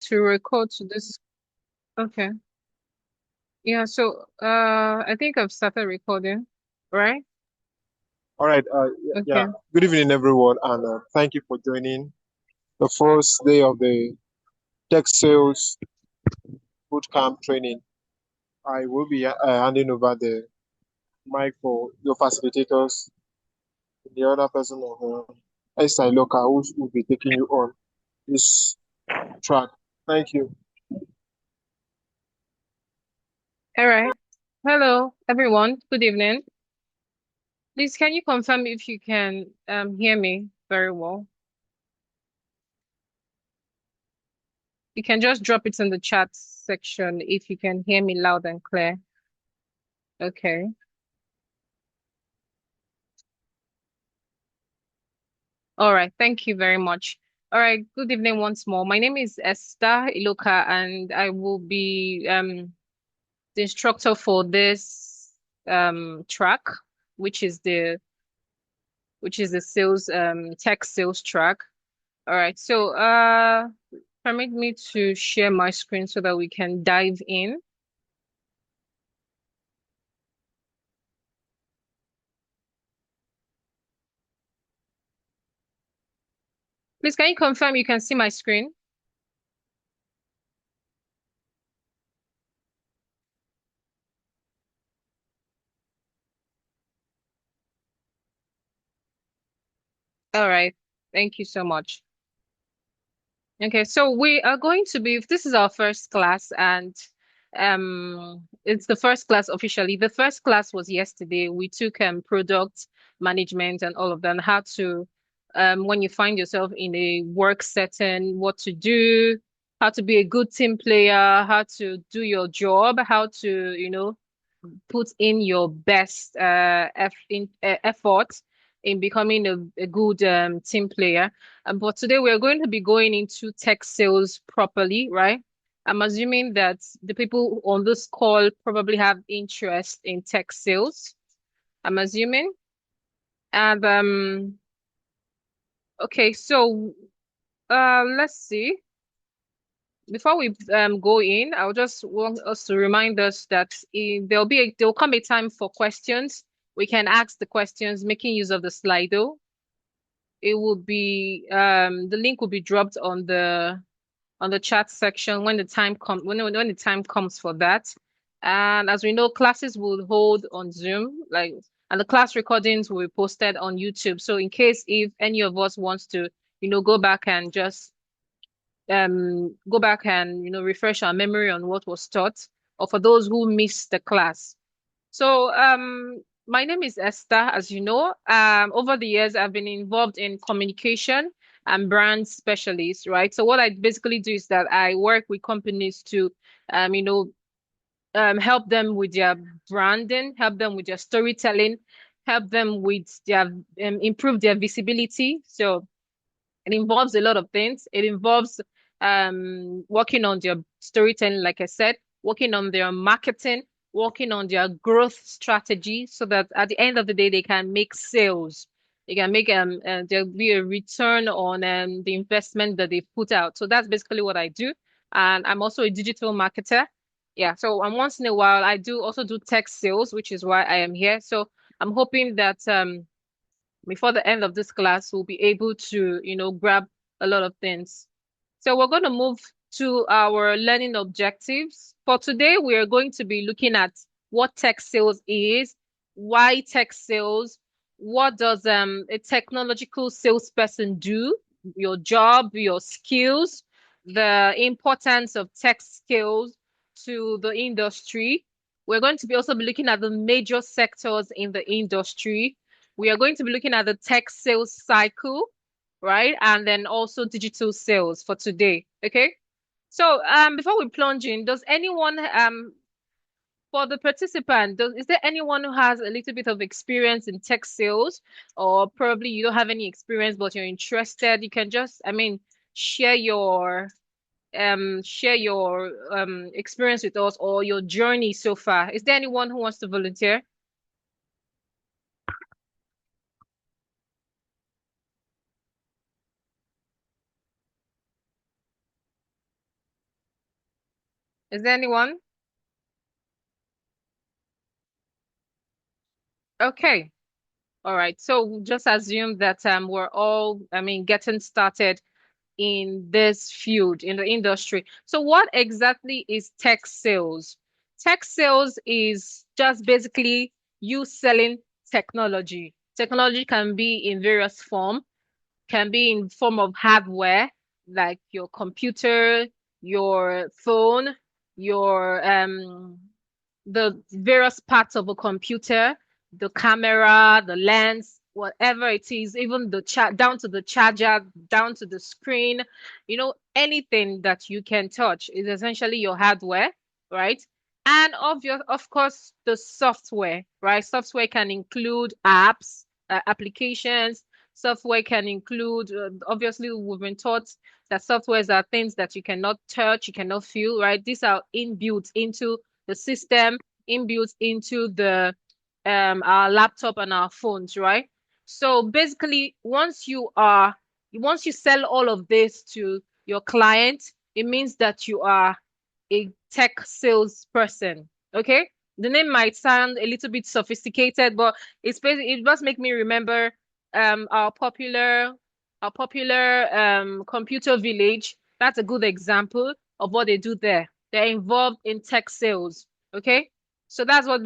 to record to this. Okay. Yeah, so I think I've started recording, right? All right. Yeah. Okay. Good evening, everyone, and thank you for joining the first day of the tech sales bootcamp training. I will be handing over the mic for your facilitators, the other person of Esther Iloka, who will be taking you on this track. Thank you. All right. Hello, everyone. Good evening. Please, can you confirm if you can hear me very well? You can just drop it in the chat section if you can hear me loud and clear. Okay. All right. Thank you very much. All right. Good evening once more. My name is Esther Iloka, and I will be the instructor for this track, which is the sales tech sales track. All right. So permit me to share my screen so that we can dive in. Please, can you confirm you can see my screen? All right. Thank you so much. Okay, so we are going to be, this is our first class, and it's the first class officially. The first class was yesterday. We took product management and all of that, and how to when you find yourself in a work setting, what to do, how to be a good team player, how to do your job, how to, put in your best effort in becoming a good team player. But today we're going to be going into tech sales properly, right? I'm assuming that the people on this call probably have interest in tech sales. I'm assuming. And okay, so let's see. Before we go in, I would just want us to remind us that there'll come a time for questions. We can ask the questions making use of the Slido. It will be the link will be dropped on the chat section when the time comes for that. And as we know, classes will hold on Zoom, and the class recordings will be posted on YouTube. So in case if any of us wants to, go back and just refresh our memory on what was taught, or for those who missed the class. So my name is Esther, as you know. Over the years I've been involved in communication and brand specialist, right? So what I basically do is that I work with companies to um you know help them with their branding, help them with their storytelling, help them with their improve their visibility. So it involves a lot of things. It involves working on their storytelling, like I said, working on their marketing, working on their growth strategy so that at the end of the day they can make sales. They can make there'll be a return on the investment that they put out. So that's basically what I do. And I'm also a digital marketer. Yeah, so once in a while I do also do tech sales, which is why I am here. So I'm hoping that before the end of this class, we'll be able to, grab a lot of things. So we're going to move to our learning objectives. For today, we are going to be looking at what tech sales is, why tech sales, what does a technological salesperson do, your job, your skills, the importance of tech skills to the industry. We're going to be also be looking at the major sectors in the industry. We are going to be looking at the tech sales cycle, right? And then also digital sales for today. Okay. So before we plunge in, does anyone for the participant, is there anyone who has a little bit of experience in tech sales, or probably you don't have any experience but you're interested? You can just, share your experience with us or your journey so far. Is there anyone who wants to volunteer? Is there anyone? Okay. All right. So just assume that we're all, I mean, getting started in this field, in the industry. So what exactly is tech sales? Tech sales is just basically you selling technology. Technology can be in various form, can be in form of hardware, like your computer, your phone, your the various parts of a computer, the camera, the lens, whatever it is, even the down to the charger, down to the screen, anything that you can touch is essentially your hardware, right? And of course, the software, right? Software can include apps, applications. Software can include, obviously, we've been taught that softwares are things that you cannot touch, you cannot feel, right? These are inbuilt into the system, inbuilt into the our laptop and our phones, right? So basically, once you sell all of this to your client, it means that you are a tech salesperson. Okay? The name might sound a little bit sophisticated, but it does make me remember our popular computer village. That's a good example of what they do there. They're involved in tech sales. Okay? So that's what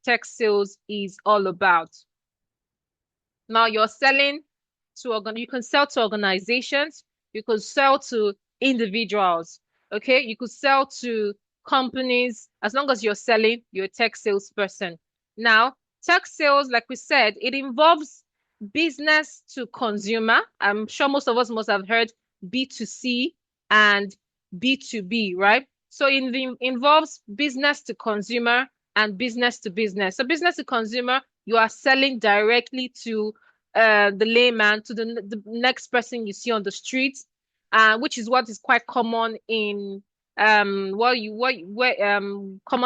tech sales is all about. Now you're selling you can sell to organizations, you could sell to individuals, okay? You could sell to companies. As long as you're selling, you're a tech salesperson. Now, tech sales, like we said, it involves business to consumer. I'm sure most of us must have heard B2C and B2B, right? So it involves business to consumer and business to business. So business to consumer, you are selling directly to the layman, to the next person you see on the street, which is what is quite common in common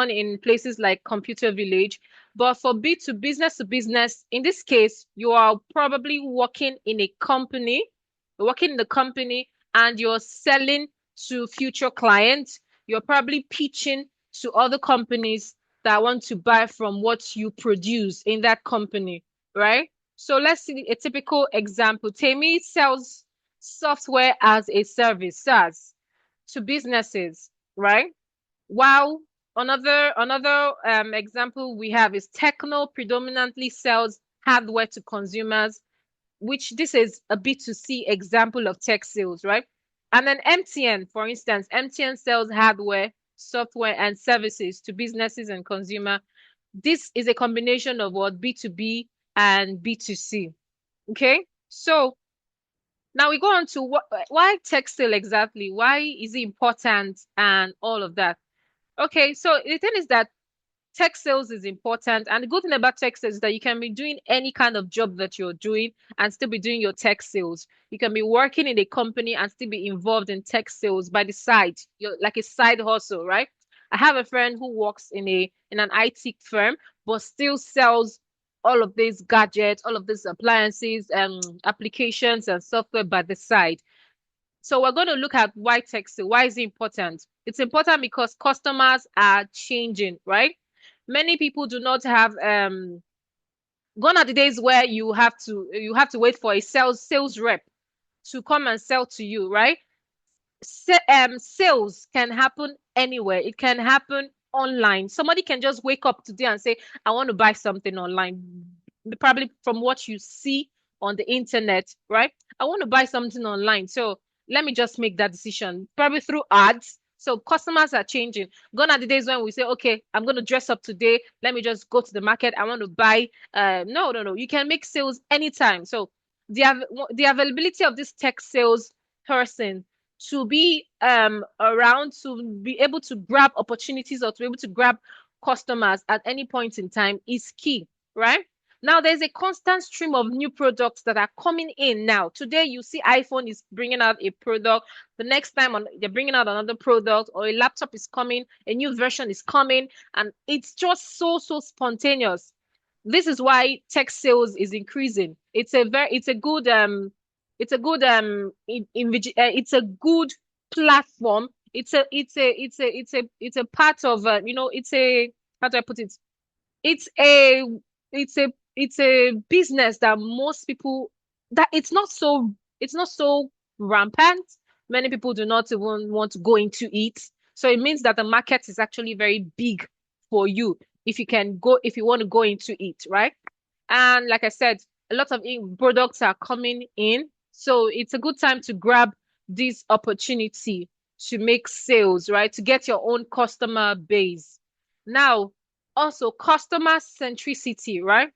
in places like computer village. But for B to business, in this case, you are probably working in a company, you're working in the company and you're selling to future clients. You're probably pitching to other companies that want to buy from what you produce in that company, right? So let's see a typical example. Temi sells software as a service, SaaS, to businesses, right? While another example we have is Techno predominantly sells hardware to consumers, which this is a B2C example of tech sales, right? And then MTN, for instance, MTN sells hardware, software, and services to businesses and consumer. This is a combination of what B2B and B2C. Okay. So now we go on to why textile exactly? Why is it important and all of that? Okay. So the thing is that tech sales is important. And the good thing about tech sales is that you can be doing any kind of job that you're doing and still be doing your tech sales. You can be working in a company and still be involved in tech sales by the side. You're like a side hustle, right? I have a friend who works in an IT firm, but still sells all of these gadgets, all of these appliances and applications and software by the side. So we're going to look at why tech sale. Why is it important? It's important because customers are changing, right? Many people do not have gone are the days where you have to wait for a sales rep to come and sell to you, right? Sales can happen anywhere. It can happen online. Somebody can just wake up today and say, I want to buy something online, probably from what you see on the internet, right? I want to buy something online. So let me just make that decision, probably through ads. So customers are changing. Gone are the days when we say, okay, I'm going to dress up today. Let me just go to the market. I want to buy. No, no, no. You can make sales anytime. So the availability of this tech sales person to be around, to be able to grab opportunities or to be able to grab customers at any point in time is key, right? Now there's a constant stream of new products that are coming in now. Today you see iPhone is bringing out a product. The next time they're bringing out another product, or a laptop is coming, a new version is coming, and it's just so spontaneous. This is why tech sales is increasing. It's a good platform It's a part of it's a how do I put it? It's a it's a business that most people that it's not so rampant. Many people do not even want to go into it. So it means that the market is actually very big for you if you want to go into it, right? And like I said, a lot of products are coming in. So it's a good time to grab this opportunity to make sales, right? To get your own customer base. Now, also customer centricity, right?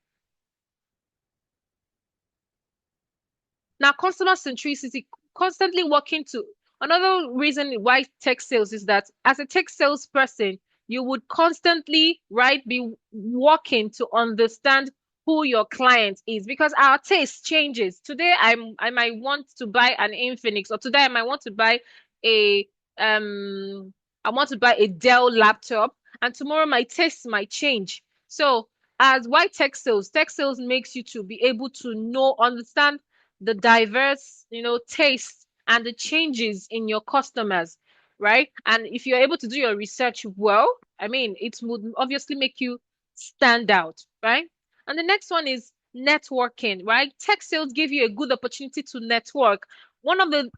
Now, customer centricity, constantly working to another reason why tech sales is that as a tech salesperson, you would constantly, right, be working to understand who your client is because our taste changes. Today, I might want to buy an Infinix, or today I might want to buy a um I want to buy a Dell laptop, and tomorrow my taste might change. So, as why tech sales makes you to be able to know, understand the diverse, taste and the changes in your customers, right? And if you're able to do your research well, I mean, it would obviously make you stand out, right? And the next one is networking, right? Tech sales give you a good opportunity to network. One of the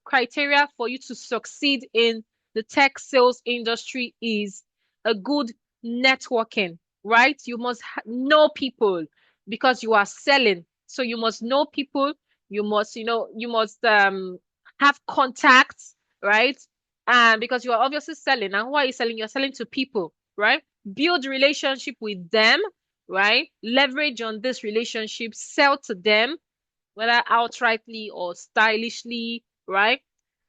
criteria for you to succeed in the tech sales industry is a good networking, right? You must know people because you are selling. So you must know people, you must have contacts, right? And because you are obviously selling. And who are you selling? You're selling to people, right? Build relationship with them, right? Leverage on this relationship, sell to them, whether outrightly or stylishly, right?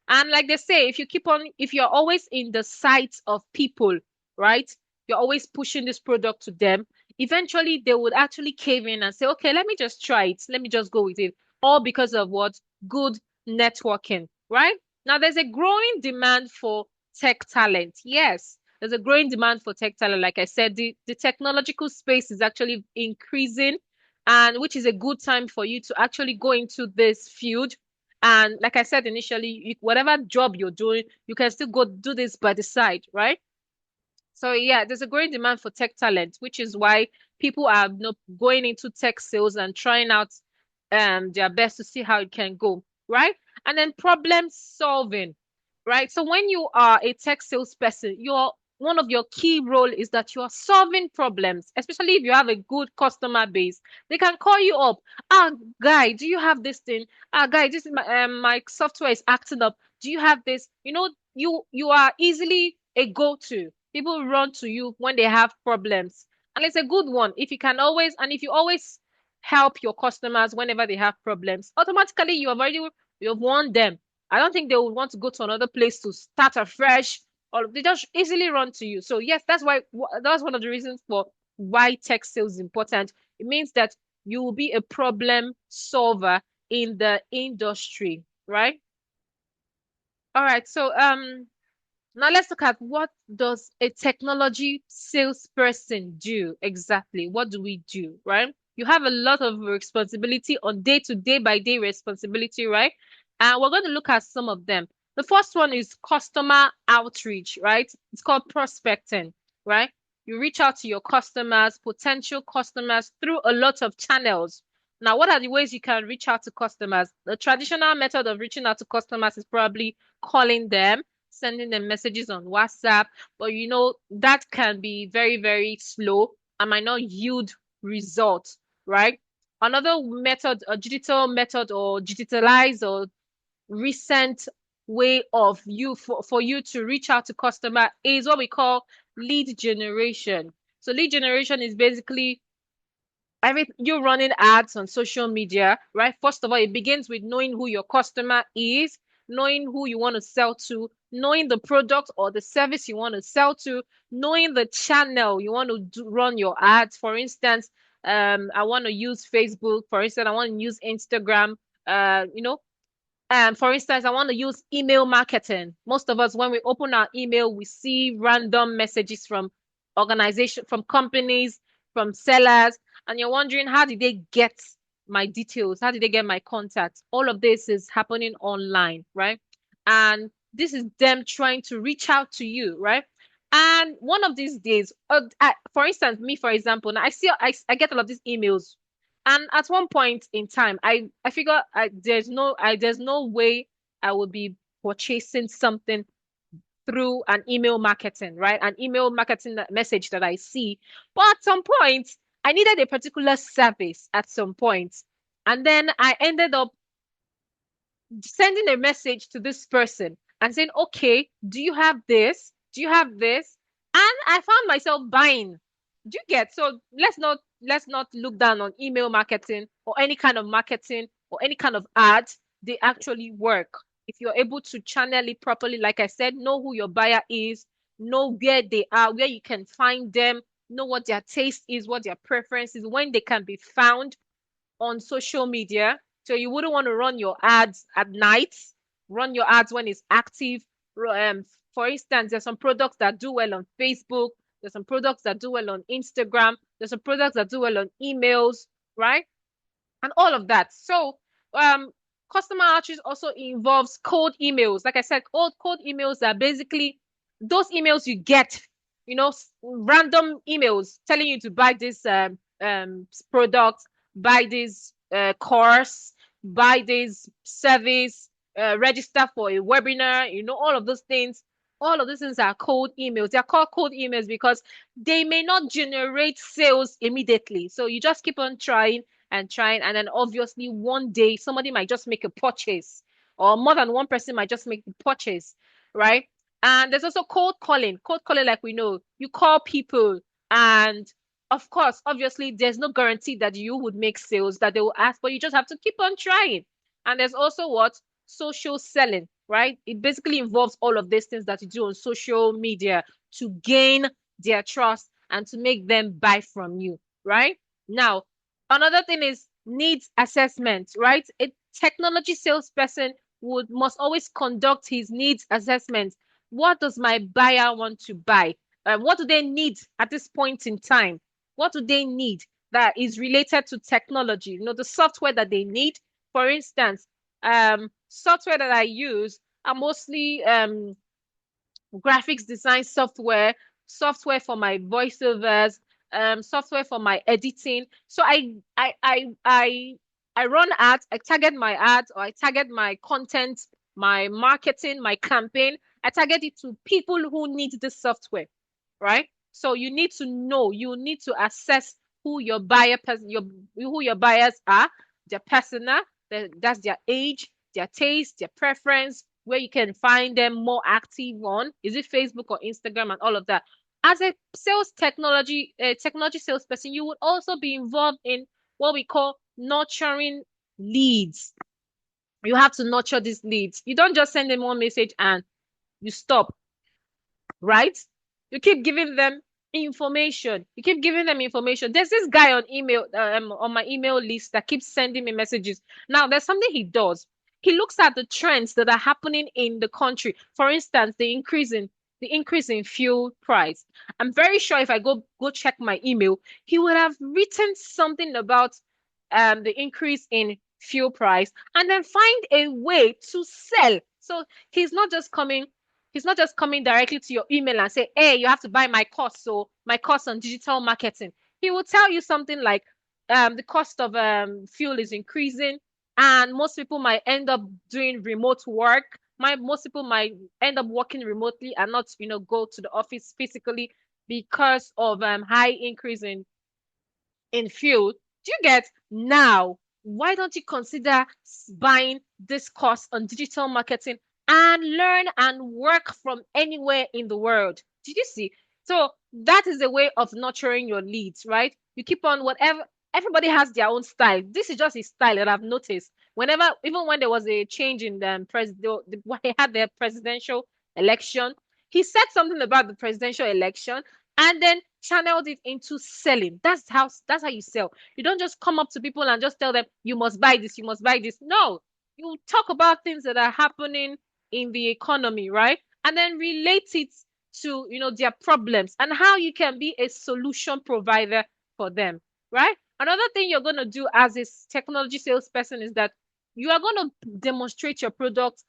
And like they say, if you're always in the sight of people, right? You're always pushing this product to them. Eventually, they would actually cave in and say, okay, let me just try it. Let me just go with it. All because of what? Good networking, right? Now, there's a growing demand for tech talent. Yes, there's a growing demand for tech talent. Like I said, the technological space is actually increasing, and which is a good time for you to actually go into this field. And like I said initially, whatever job you're doing, you can still go do this by the side, right? So yeah, there's a growing demand for tech talent, which is why people are going into tech sales and trying out their best to see how it can go, right? And then problem solving, right? So when you are a tech salesperson, your one of your key role is that you are solving problems, especially if you have a good customer base. They can call you up. Ah, guy, do you have this thing? Ah, guy, this is my software is acting up. Do you have this? You are easily a go-to. People run to you when they have problems. And it's a good one. If you always help your customers whenever they have problems, automatically you've won them. I don't think they would want to go to another place to start afresh, or they just easily run to you. So yes, that's one of the reasons for why tech sales is important. It means that you will be a problem solver in the industry, right? All right. So now let's look at what does a technology salesperson do exactly? What do we do, right? You have a lot of responsibility on day by day responsibility, right? And we're going to look at some of them. The first one is customer outreach, right? It's called prospecting, right? You reach out to your customers, potential customers through a lot of channels. Now, what are the ways you can reach out to customers? The traditional method of reaching out to customers is probably calling them, sending them messages on WhatsApp, but that can be very, very slow and might not yield results, right? Another method, a digital method or digitalized or recent way of for you to reach out to customer is what we call lead generation. So lead generation is basically you running ads on social media, right? First of all, it begins with knowing who your customer is, knowing who you want to sell to, knowing the product or the service you want to sell to, knowing the channel you want to run your ads. For instance, I want to use Facebook. For instance, I want to use Instagram. For instance, I want to use email marketing. Most of us, when we open our email, we see random messages from from companies, from sellers, and you're wondering, how did they get my details? How did they get my contacts? All of this is happening online, right? And this is them trying to reach out to you, right? And one of these days, for instance, me, for example, now I get all of these emails, and at one point in time, I figure there's no way I would be purchasing something through an email marketing, right? An email marketing message that I see. But at some point, I needed a particular service at some point. And then I ended up sending a message to this person and saying, okay, do you have this? Do you have this? And I found myself buying. Do you get? So let's not look down on email marketing or any kind of marketing or any kind of ads. They actually work. If you're able to channel it properly, like I said, know who your buyer is, know where they are, where you can find them, know what their taste is, what their preference is, when they can be found on social media. So you wouldn't want to run your ads at night, run your ads when it's active. Um, for instance, there's some products that do well on Facebook, there's some products that do well on Instagram, there's some products that do well on emails, right? And all of that. So, um, customer outreach also involves cold emails. Like I said, cold emails are basically those emails you get, random emails telling you to buy this product, buy this course, buy this service, register for a webinar, all of those things. All of these things are cold emails. They're called cold emails because they may not generate sales immediately. So you just keep on trying, and then obviously one day somebody might just make a purchase, or more than one person might just make the purchase, right? And there's also cold calling, like we know, you call people, and of course, obviously there's no guarantee that you would make sales, that they will ask, but you just have to keep on trying. And there's also what social selling, right? It basically involves all of these things that you do on social media to gain their trust and to make them buy from you, right? Now, another thing is needs assessment, right? A technology salesperson would must always conduct his needs assessment. What does my buyer want to buy? What do they need at this point in time? What do they need that is related to technology? The software that they need. For instance, software that I use are mostly graphics design software, software for my voiceovers, software for my editing. So I run ads, I target my ads, or I target my content, my marketing, my campaign. I target it to people who need this software, right? So you need to know, you need to assess who your who your buyers are, their persona, that's their age, their taste, their preference, where you can find them more active on. Is it Facebook or Instagram and all of that? As a technology salesperson, you would also be involved in what we call nurturing leads. You have to nurture these leads. You don't just send them one message and you stop, right? You keep giving them information. You keep giving them information. There's this guy on my email list that keeps sending me messages. Now, there's something he does. He looks at the trends that are happening in the country. For instance, the increase in fuel price. I'm very sure if I go check my email, he would have written something about the increase in fuel price and then find a way to sell. So he's not just coming He's not just coming directly to your email and say, hey, you have to buy my course. So my course on digital marketing. He will tell you something like the cost of fuel is increasing, and most people might end up doing remote work. Most people might end up working remotely and not, go to the office physically because of high increase in fuel. Do you get? Now, why don't you consider buying this course on digital marketing and learn and work from anywhere in the world? Did you see? So that is a way of nurturing your leads, right? You keep on whatever. Everybody has their own style. This is just his style that I've noticed. Whenever, even when there was a change in the when he had the presidential election, he said something about the presidential election and then channeled it into selling. That's how you sell. You don't just come up to people and just tell them you must buy this, you must buy this. No, you talk about things that are happening in the economy, right? And then relate it to their problems and how you can be a solution provider for them, right? Another thing you're going to do as a technology salesperson is that you are going to demonstrate your product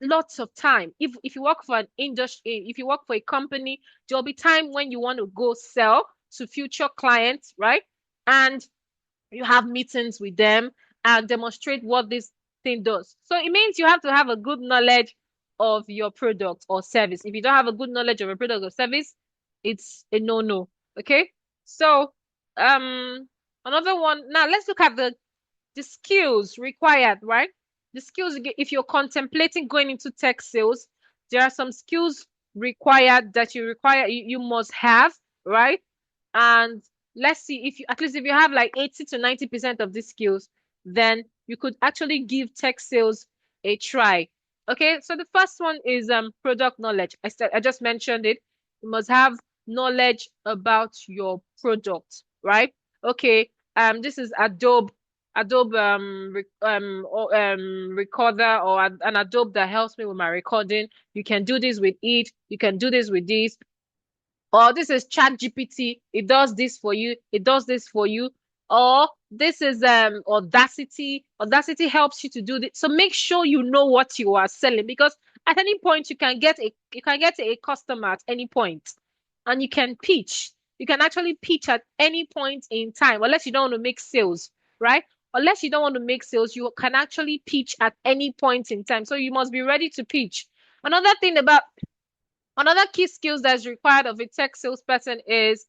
lots of time. If you work for an industry, if you work for a company, there'll be time when you want to go sell to future clients, right? And you have meetings with them and demonstrate what this thing does. So it means you have to have a good knowledge of your product or service. If you don't have a good knowledge of your product or service, it's a no-no. Okay. So um another one. Now let's look at the skills required, right? The skills, if you're contemplating going into tech sales, there are some skills required that you must have, right? And let's see if you, at least if you have like 80 to 90% of these skills, then you could actually give tech sales a try. Okay, so the first one is product knowledge. I just mentioned it. You must have knowledge about your product, right? Okay, this is Adobe recorder, or an Adobe that helps me with my recording. You can do this with it. You can do this with this. Or this is Chat GPT. It does this for you. It does this for you. Or this is Audacity. Audacity helps you to do this. So make sure you know what you are selling, because at any point you can get a customer at any point, and you can pitch. You can actually pitch at any point in time, unless you don't want to make sales, right? Unless you don't want to make sales, you can actually pitch at any point in time. So you must be ready to pitch. Another thing about Another key skills that's required of a tech salesperson is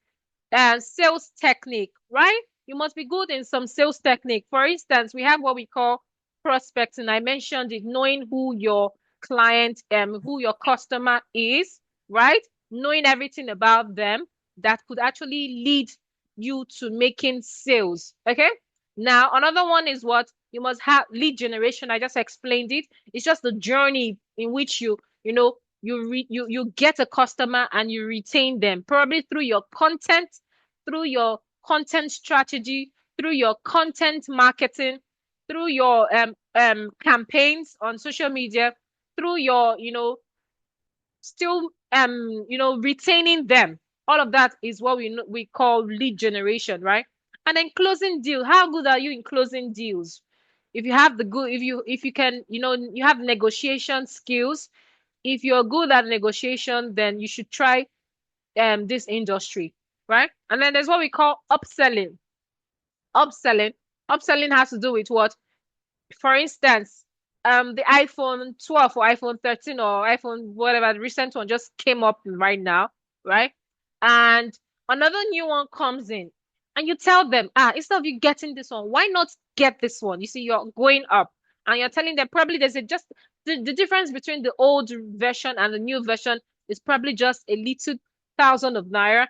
sales technique, right? You must be good in some sales technique. For instance, we have what we call prospecting. I mentioned it, knowing who your client, who your customer is, right? Knowing everything about them that could actually lead you to making sales. Okay. Now, another one is what you must have lead generation. I just explained it. It's just the journey in which you know, you get a customer and you retain them, probably through your content strategy, through your content marketing, through your campaigns on social media, through your still retaining them. All of that is what we call lead generation, right? And then closing deal. How good are you in closing deals? If you have the good, if you can, you have negotiation skills. If you're good at negotiation, then you should try this industry, right? And then there's what we call upselling. Upselling. Upselling has to do with what? For instance, the iPhone 12 or iPhone 13 or iPhone whatever, the recent one just came up right now, right? And another new one comes in, and you tell them, instead of you getting this one, why not get this one? You see, you're going up, and you're telling them probably there's a just the difference between the old version and the new version is probably just a little thousand of naira,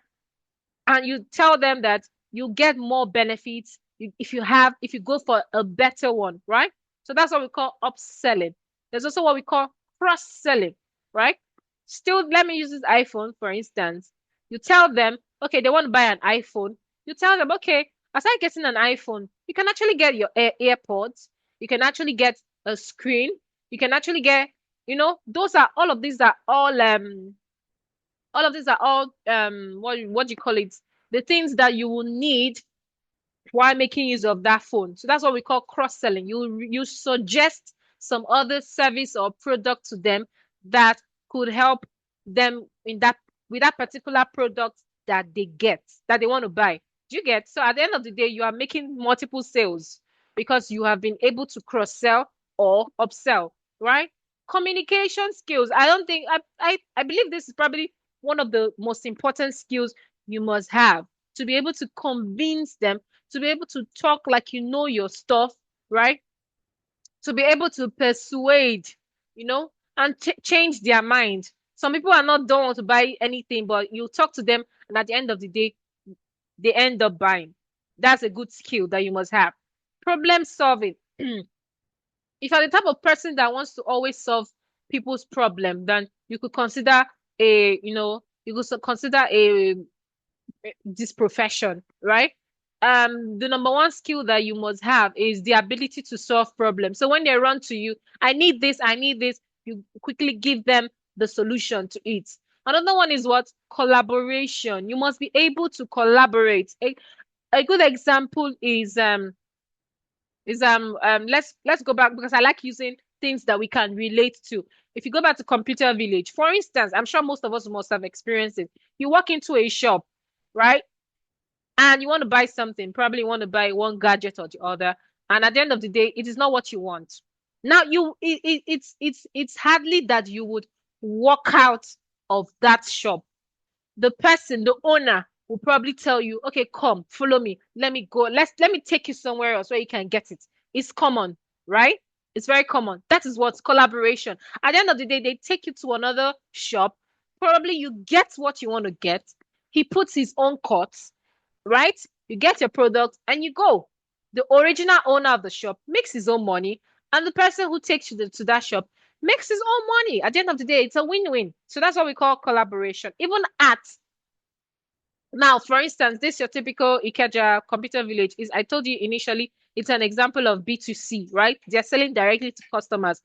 and you tell them that you get more benefits if you go for a better one, right? So that's what we call upselling. There's also what we call cross-selling, right? Still, let me use this iPhone for instance. You tell them, okay, they want to buy an iPhone. You tell them, okay, aside getting an iPhone, you can actually get your AirPods. You can actually get a screen. You can actually get, those are all of these are all what do you call it, the things that you will need while making use of that phone. So that's what we call cross-selling. You suggest some other service or product to them that could help them in that with that particular product that they want to buy. Do you get? So at the end of the day, you are making multiple sales because you have been able to cross-sell or upsell, right? Communication skills. I don't think I believe this is probably one of the most important skills you must have to be able to convince them, to be able to talk like you know your stuff, right? To be able to persuade, and change their mind. Some people are not don't want to buy anything, but you talk to them, and at the end of the day, they end up buying. That's a good skill that you must have. Problem solving. If you're the type of person that wants to always solve people's problem, then you could consider a this profession, right? The number one skill that you must have is the ability to solve problems. So when they run to you, I need this, you quickly give them the solution to it. Another one is what? Collaboration. You must be able to collaborate. A good example is let's go back because I like using things that we can relate to. If you go back to computer village, for instance, I'm sure most of us must have experienced it. You walk into a shop, right? And you want to buy something, probably you want to buy one gadget or the other, and at the end of the day, it is not what you want. Now it's hardly that you would walk out of that shop. The person, the owner, will probably tell you, okay, come, follow me. Let me go. Let me take you somewhere else where you can get it. It's common, right? It's very common. That is what's collaboration. At the end of the day, they take you to another shop. Probably you get what you want to get. He puts his own cuts, right? You get your product and you go. The original owner of the shop makes his own money, and the person who takes you to that shop makes his own money. At the end of the day, it's a win-win. So that's what we call collaboration. Even at now, for instance, this your typical Ikeja computer village is, I told you initially, it's an example of B2C, right? They're selling directly to customers.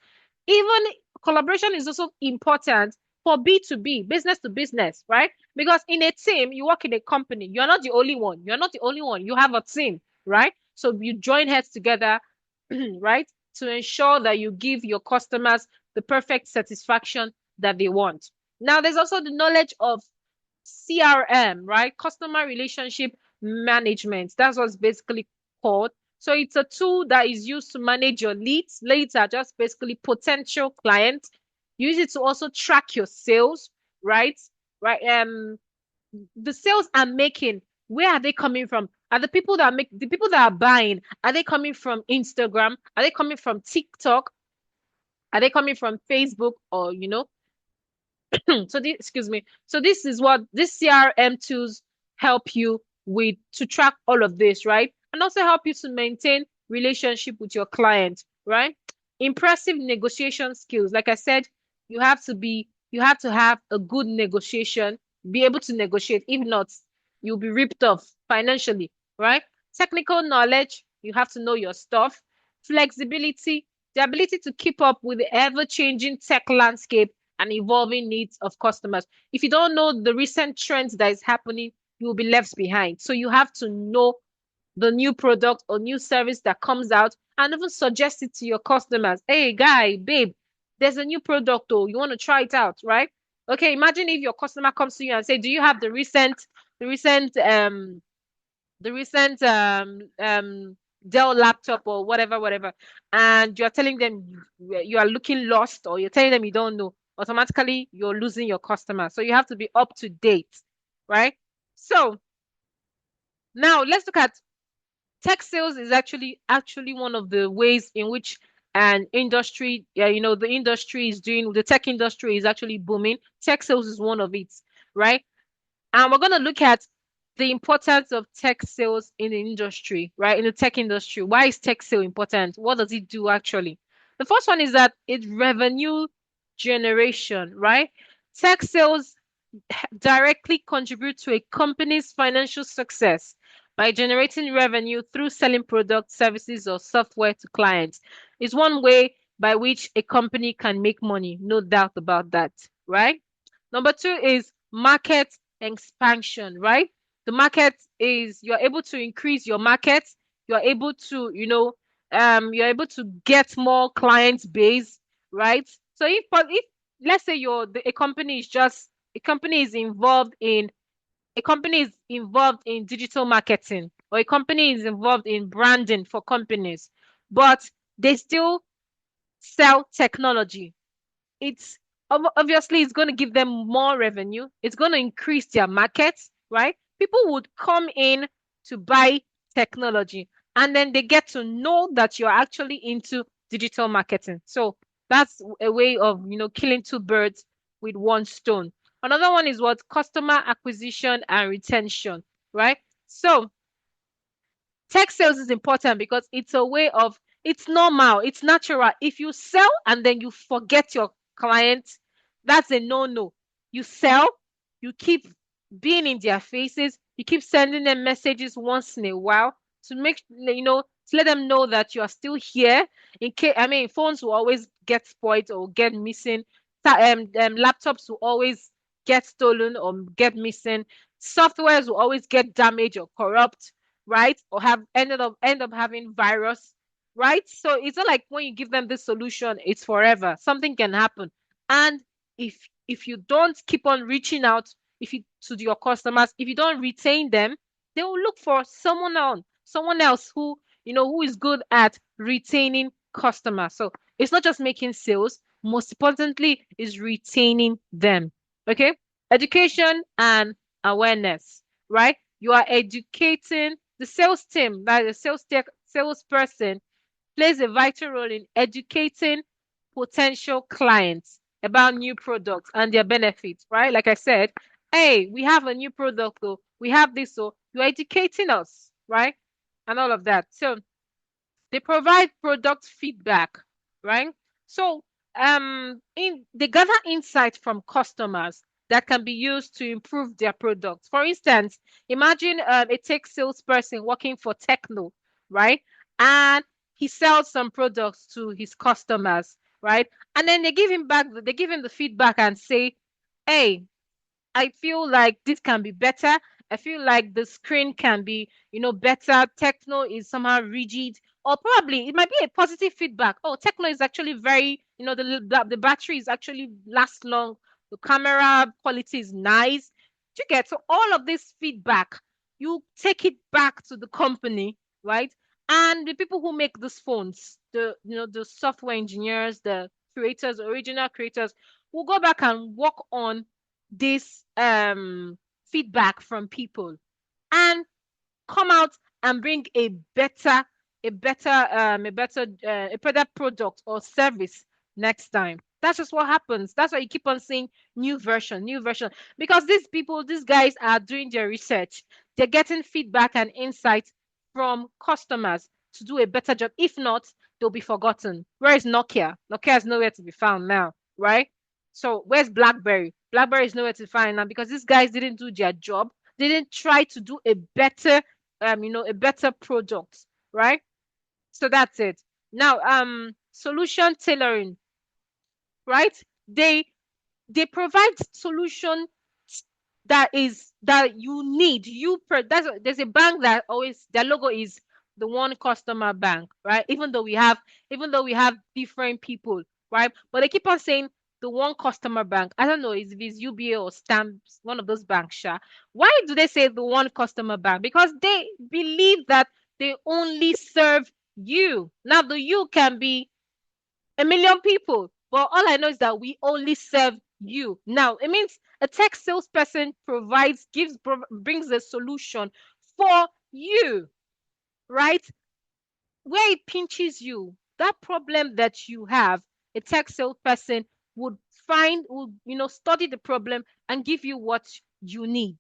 Even collaboration is also important for B2B, business to business, right? Because in a team, you work in a company, you're not the only one. You're not the only one. You have a team, right? So you join heads together, right? To ensure that you give your customers the perfect satisfaction that they want. Now, there's also the knowledge of CRM, right? Customer relationship management. That's what's basically called. So it's a tool that is used to manage your leads. Leads are just basically potential clients. Use it to also track your sales, right? Right. The sales I'm making, where are they coming from? Are the people that are buying, are they coming from Instagram? Are they coming from TikTok? Are they coming from Facebook or so this, excuse me. So this is what these CRM tools help you with to track all of this, right? And also help you to maintain relationship with your client, right? Impressive negotiation skills. Like I said, you have to have a good negotiation, be able to negotiate. If not, you'll be ripped off financially, right? Technical knowledge, you have to know your stuff. Flexibility, the ability to keep up with the ever-changing tech landscape and evolving needs of customers. If you don't know the recent trends that is happening, you will be left behind. So you have to know the new product or new service that comes out and even suggest it to your customers. Hey, guy, babe, there's a new product, oh, you want to try it out, right? Okay, imagine if your customer comes to you and say, do you have the recent the recent Dell laptop or whatever, and you're telling them you are looking lost or you're telling them you don't know, automatically you're losing your customer. So you have to be up to date, right? So now let's look at tech sales is actually one of the ways in which an industry, yeah, the industry is doing, the tech industry is actually booming. Tech sales is one of it, right? And we're going to look at the importance of tech sales in the industry, right? In the tech industry. Why is tech sale important? What does it do actually? The first one is that it's revenue generation, right? Tech sales directly contribute to a company's financial success by generating revenue through selling products, services, or software to clients. It's one way by which a company can make money, no doubt about that, right? Number two is market expansion, right? The market is you're able to increase your market, you're able to, you're able to get more client base, right? So if let's say a company is just a company is involved in a company is involved in digital marketing or a company is involved in branding for companies, but they still sell technology. It's obviously it's going to give them more revenue. It's going to increase their markets, right? People would come in to buy technology and then they get to know that you're actually into digital marketing. So that's a way of, killing two birds with one stone. Another one is what customer acquisition and retention, right? So tech sales is important because it's a way of, it's normal, it's natural. If you sell and then you forget your client, that's a no-no. You sell, you keep being in their faces, you keep sending them messages once in a while to to let them know that you are still here. In case, I mean, phones will always get spoiled or get missing. Laptops will always get stolen or get missing. Softwares will always get damaged or corrupt, right? Or have end up having virus. right? So it's not like when you give them this solution, it's forever. Something can happen. And if you don't keep on reaching out, if you to your customers, if you don't retain them, they will look for someone else who, who is good at retaining customers. So it's not just making sales, most importantly, is retaining them. Okay? Education and awareness, right? You are educating the sales team, like the salesperson plays a vital role in educating potential clients about new products and their benefits, right? Like I said, hey, we have a new product, though. We have this, so you're educating us, right? And all of that. So they provide product feedback, right? So they gather insight from customers that can be used to improve their products. For instance, imagine a tech salesperson working for Techno, right? And he sells some products to his customers, right? And then they give him the feedback and say, hey, I feel like this can be better. I feel like the screen can be, better. Techno is somehow rigid, or probably it might be a positive feedback. Oh, Techno is actually very, the battery is actually last long. The camera quality is nice. Do you get? So all of this feedback, you take it back to the company, right? And the people who make these phones, the software engineers, the creators, original creators, will go back and work on this feedback from people and come out and bring a better product or service next time. That's just what happens. That's why you keep on saying new version, because these guys are doing their research. They're getting feedback and insight from customers to do a better job. If not, they'll be forgotten. Where is Nokia? Nokia is nowhere to be found now, right? So where's BlackBerry? BlackBerry is nowhere to find now because these guys didn't do their job. They didn't try to do a better product, right? So that's it. Now, solution tailoring, right? They provide solution that you need. There's a bank that always their logo is the one customer bank, right? Even though we have different people, right? But they keep on saying the one customer bank. I don't know if it's UBA or Stamps, one of those banks, sure. Why do they say the one customer bank? Because they believe that they only serve you. Now the you can be a million people. But all I know is that we only serve you. Now, it means a tech salesperson brings a solution for you, right? Where it pinches you, that problem that you have, a tech salesperson would study the problem and give you what you need.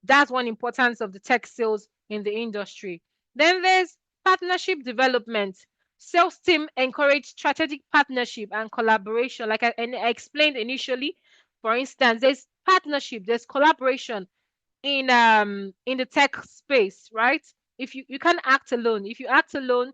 That's one importance of the tech sales in the industry. Then there's partnership development. Sales team encourage strategic partnership and collaboration. Like I explained initially, for instance, there's partnership, there's collaboration in the tech space, right? If you can't act alone. If you act alone,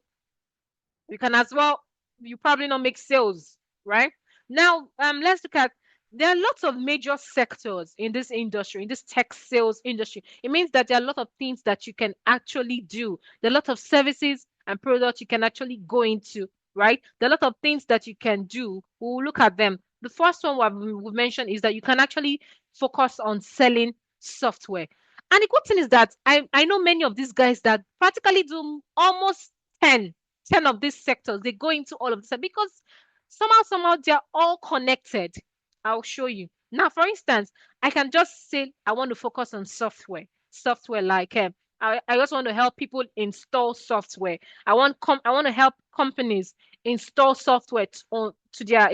you can as well, you probably not make sales, right? Now, let's look at, there are lots of major sectors in this industry, in this tech sales industry. It means that there are a lot of things that you can actually do. There are a lot of services and products you can actually go into, right? There are a lot of things that you can do. We'll look at them. The first one we've mentioned is that you can actually focus on selling software. And the good thing is that I know many of these guys that practically do almost 10 of these sectors. They go into all of this because somehow they're all connected. I'll show you. Now, for instance, I can just say I want to focus on software. Software like I just want to help people install software. I want to help companies install software to their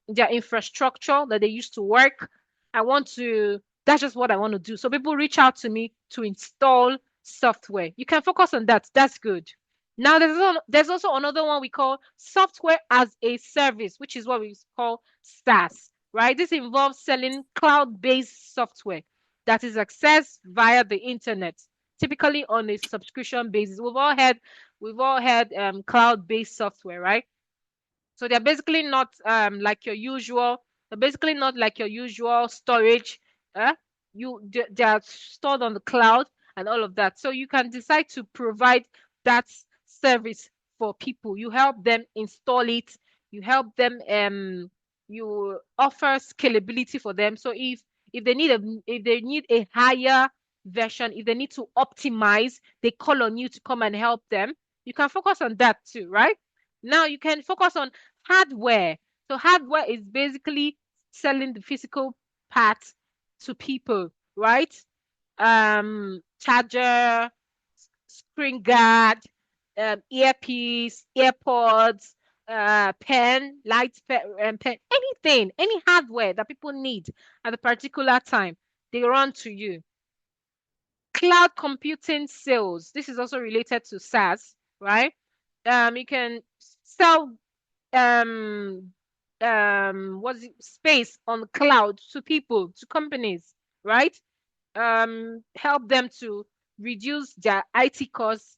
their infrastructure that they used to work. I want to That's just what I want to do. So people reach out to me to install software. You can focus on that. That's good. Now there's also another one we call software as a service, which is what we call SaaS, right? This involves selling cloud-based software that is accessed via the internet, typically on a subscription basis. We've all had cloud-based software, right? So they're basically not like your usual storage. Uh, they are stored on the cloud and all of that. So you can decide to provide that service for people. You help them install it. You help them you offer scalability for them. So if they need a higher version, if they need to optimize, they call on you to come and help them. You can focus on that too, right? Now you can focus on hardware. So hardware is basically selling the physical parts to people, right? Charger, screen guard, earpiece, earpods, pen, pen, anything, any hardware that people need at a particular time, they run to you. Cloud computing sales. This is also related to SaaS, right? You can sell um what's it, space on cloud to people, to companies, right? Help them to reduce their IT costs,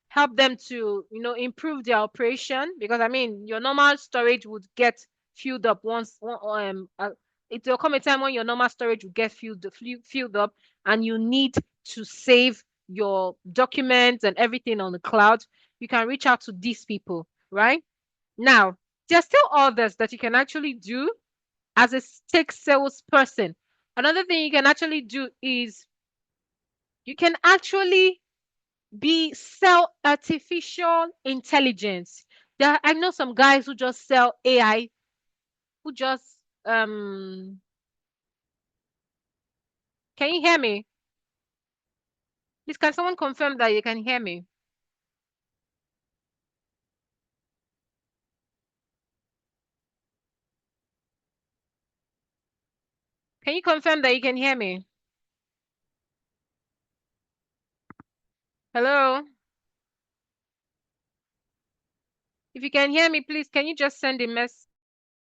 help them to, improve their operation. Because I mean, your normal storage would get filled up it will come a time when your normal storage will get filled up, and you need to save your documents and everything on the cloud. You can reach out to these people, right? Now, there's still others that you can actually do as a tech salesperson. Another thing you can actually do is you can actually be sell artificial intelligence. I know some guys who just sell AI, who just um can you hear me? Please, can someone confirm that you can hear me? Can you confirm that you can hear me? Hello? If you can hear me, please, can you just send a message?